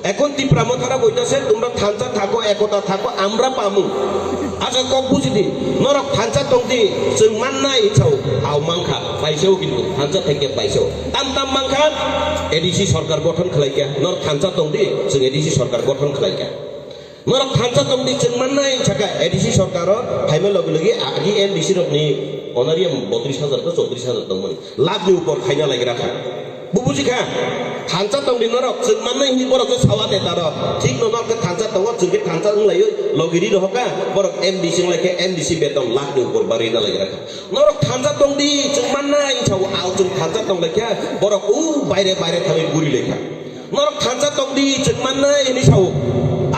এখন তীব্রামথারা বইতেছে তোমরা থানচা থাকো একতা থাকো আমরা পামু আচ্ছা কক বুঝিদি নরক থানচা তংদি जों माननाय हिसाव आव मांखा पाइसेও কিন্তু থানচা থেকে পাইছেও তাম তাম मांखा एडीसी सरकार गठन खालायगा नर थानचा तंदी जों एडीसी सरकार गठन खालायगा नर थानचा तंदी जों माननाय छाका एडीसी सरकार फाइमे लगे लगे आगि एमडीसी रकनि अनारियाम 32,000 तो 34,000 दंमोन लाखनि ऊपर खायना लायग्रा था बुबुजिखा थानचा तंदी नर जों माननाय हिनि बरक सावा नेता र ठीक नर के थानचा तंग जों के थानचा लायो लगेरि रहका बरक एमडीसी लायके एमडीसी बेतन लाखनि ऊपर बारिना लायग्रा था नर थानचा तंदी जों माननाय हिसाव आव जों थानचा तंग लायके बरक उ बायरे बायरे थाबै गुरि लेखा नरक थानचा तंदी जों माननाय हिनि साव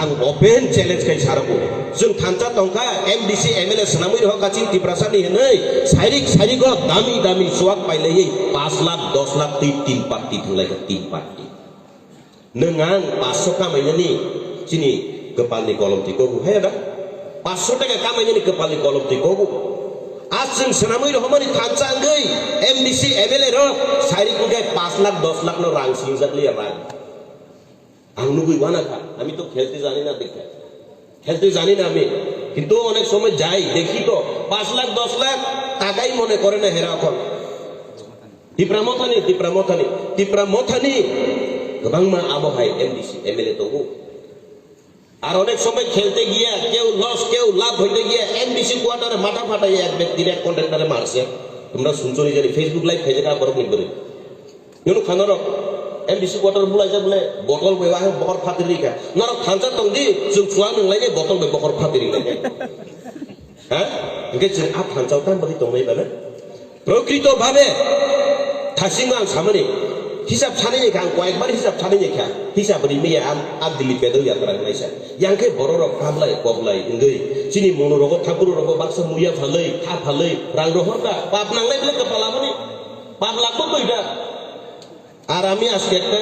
आं ओपेन चैलेंज kai sarako जों थानचा तंखा एमडीसी एमएलए सनामै रह गाचिन तिप्रासानि हनै साइरिक साइरिक दामी दामी सुवाक पाइलै 5 लाख 10 लाख 3 पार्टी थंलायगा 3 पार्टी नों आं 500 कामायनानि सिनि कपालनि कलमति को हायदा 500 टाका कामायनानि कपालनि कलमति को आज जों सनामै रहमानि थानचा गै एमडीसी एमएलए र साइरिक गै 5 लाख 10 लाख न रां सिंजाकलै रां आं नुबैबाना खा आमी तो खेलते जानि ना देखा खेलते जानि ना आमी किन्तु अनेक समय जाई देखी तो 5 लाख 10 लाख टाकाई मने करे ना हेरा এখন তীব্রামথানি गोबां मा आबहाय एमडीसी एमएलए तो আর অনেক সময় খেলতে গিয়া কেউ লস কেউ লাভ হইতে গিয়া এমডিসি কোয়ার্টারে মাথা ফাটাই এক ব্যক্তির এক কন্ট্রাক্টরে মারছে তোমরা শুনছো নি জানি ফেসবুক লাইভ ফেজে কা করব নি করে ইউনো খানার एमडीसी क्वार्टर बुलाइजा बोले बटल बेवा बखर फातिरि का नरक थानचा तंदि जों सुवा नंलायने बटल बे बखर फातिरि लायने हा इनके जों आ थानचाव तान बदि तंनाय बाने प्रकृत भाबे थासिमा सामने हिसाब सानै का कयेकबार हिसाब सानै का हिसाब बदि मैया आ दिल्ली पेदो यात्रा नायसा यांखे बर रक फाबलाय पबलाय इंगै सिनि मनोरग ठाकुर रग बाक्सा मुया फालै था फालै रां रहरका पाप नांलाय बले कपाला माने 5 लाख तो कइदा আর আমি আজকে একটা